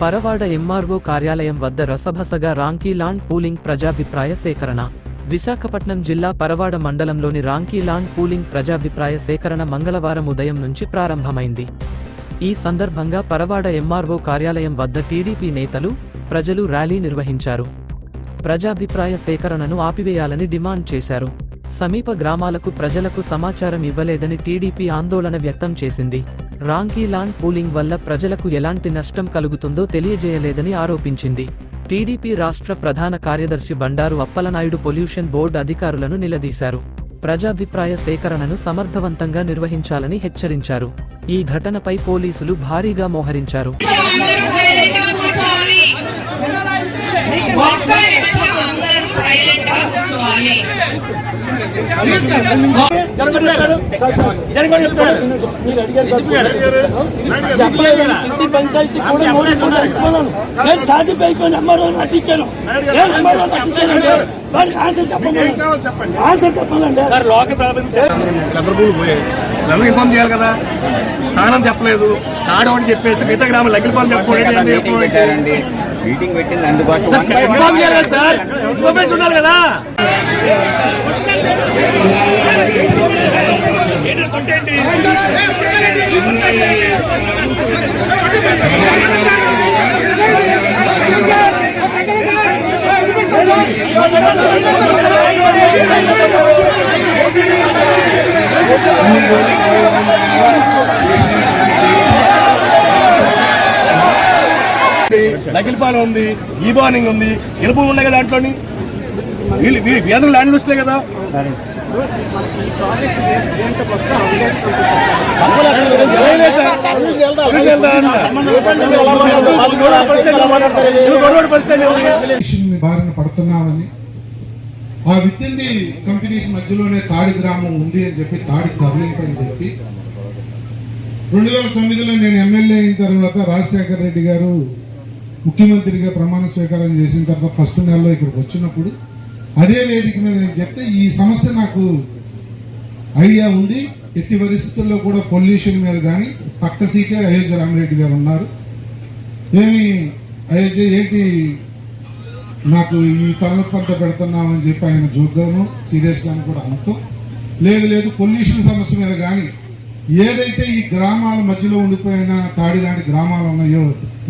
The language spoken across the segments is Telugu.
పరవాడ ఎంఆర్ఓ కార్యాలయం వద్ద రసభసగా రాంకీ లాండ్ పూలింగ్ ప్రజాభిప్రాయ సేకరణ. విశాఖపట్నం జిల్లా పరవాడ మండలంలోని రాంకీ లాండ్ పూలింగ్ ప్రజాభిప్రాయ సేకరణ మంగళవారం ఉదయం నుంచి ప్రారంభమైంది. ఈ సందర్భంగా పరవాడ ఎంఆర్ఓ కార్యాలయం వద్ద టీడీపీ నేతలు, ప్రజలు ర్యాలీ నిర్వహించారు. ప్రజాభిప్రాయ సేకరణను ఆపివేయాలని డిమాండ్ చేశారు. సమీప గ్రామాలకు ప్రజలకు సమాచారం ఇవ్వలేదని టీడీపీ ఆందోళన వ్యక్తం చేసింది. రాంకీ లాండ్ పూలింగ్ వల్ల ప్రజలకు ఎలాంటి నష్టం కలుగుతుందో తెలియజేయలేదని ఆరోపించింది. టీడీపీ రాష్ట్ర ప్రధాన కార్యదర్శి బండారు అప్పలనాయుడు పొల్యూషన్ బోర్డు అధికారులను నిలదీశారు. ప్రజాభిప్రాయ సేకరణను సమర్థవంతంగా నిర్వహించాలని హెచ్చరించారు. ఈ ఘటనపై పోలీసులు భారీగా మోహరించారు. పంచాయతీ కూడా సాధించాను అమ్మారు నటించాను ఆన్సర్ చెప్పాలండి. ఇన్ఫార్మ్ చేయాలి కదా, స్థానం చెప్పలేదు, ఆడవాడు చెప్పేసి మిగతా గ్రామం లగ్గిలిపాలు చెప్పుకోండి. మీటింగ్ పెట్టింది అందుకోసం ఇన్ఫార్మ్ చేయాలి కదా సార్, ఇన్ఫర్మేషన్ ఉండాలి కదా. నగిలిపాలెం ఉంది, ఈ బార్నింగ్ ఉంది, ఎరుపు ఉన్నాయి కదా దాంట్లోని. వీళ్ళు ల్యాండ్ వస్తే కదా బారిన పడుతున్నామని, ఆ విత్ కంపెనీస్ మధ్యలోనే తాడి గ్రామం ఉంది అని చెప్పి, తాడి తరలింపు అని చెప్పి 2009లో నేను ఎమ్మెల్యే అయిన తర్వాత రాజశేఖర రెడ్డి గారు ముఖ్యమంత్రిగా ప్రమాణ స్వీకారం చేసిన తర్వాత ఫస్ట్ నెలలో ఇక్కడికి వచ్చినప్పుడు అదే వేదిక మీద నేను చెప్తే ఈ సమస్య నాకు ఐడియా ఉంది. ఎట్టి పరిస్థితుల్లో కూడా పొల్యూషన్ మీద కానీ పక్క సీటే అయోధ్య రామిరెడ్డి గారు ఉన్నారు. ఏమి అయోధ్య ఏంటి నాకు ఈ తలనొప్పంతా పెడుతున్నామని చెప్పి ఆయన జోక్గాను సీరియస్గాను కూడా అనుకో లేదు పొల్యూషన్ సమస్య మీద కానీ ఏదైతే ఈ గ్రామాల మధ్యలో ఉండిపోయిన తాడి లాంటి గ్రామాలు ఉన్నాయో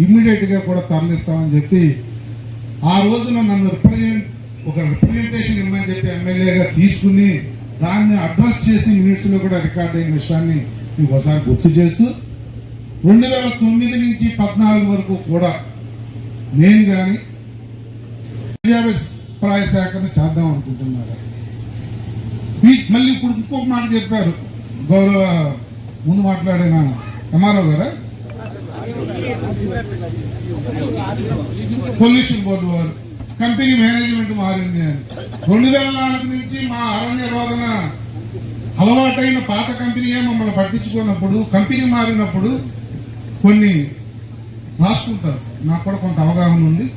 ఇమ్మీడియట్ గా కూడా తరలిస్తామని చెప్పి ఆ రోజున నన్ను ఒక రిప్రజెంటేషన్ ఇవ్వమని చెప్పి ఎమ్మెల్యేగా తీసుకుని దాన్ని అడ్రస్ చేసి యూనిట్స్ లో కూడా రికార్డ్ అయిన విషయాన్ని మీకు ఒకసారి గుర్తు చేస్తూ 2009 నుంచి 14 వరకు కూడా నేను కానీ ప్రజాభిప్రాయ సేకరణ చేద్దాం అనుకుంటున్నారు. మళ్ళీ ఇప్పుడు ఇంకొక మాట చెప్పారు గౌరవ ముందు మాట్లాడిన ఎంఆర్ఓ గారా, పొల్యూషన్ బోర్డు వారు కంపెనీ మేనేజ్మెంట్ మారింది అని. 2004 నుంచి మా అరణ్య రోదన అలవాటైన పాత కంపెనీయే మమ్మల్ని పట్టించుకున్నప్పుడు, కంపెనీ మారినప్పుడు కొన్ని రాసుకుంటారు. నాకు కూడా కొంత అవగాహన ఉంది.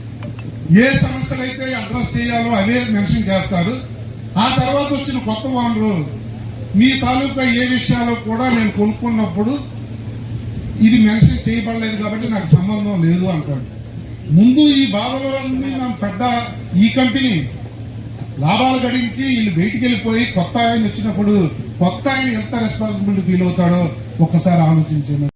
ఏ సమస్యలు అయితే అడ్రస్ చేయాలో అవే మెన్షన్ చేస్తారు. ఆ తర్వాత వచ్చిన కొత్త ఓనరు మీ తాలూకా ఏ విషయాలు కూడా నేను కొనుక్కున్నప్పుడు ఇది మెన్షన్ చేయబడలేదు కాబట్టి నాకు సంబంధం లేదు అంటాడు. ముందు ఈ బాధలన్నీ మనం పడ్డ ఈ కంపెనీ లాభాలు గడించి వీళ్ళు బయటికి వెళ్ళిపోయి కొత్త ఆయన వచ్చినప్పుడు కొత్త ఆయన ఎంత రెస్పాన్సిబిలిటీ ఫీల్ అవుతాడో ఒక్కసారి ఆలోచించండి.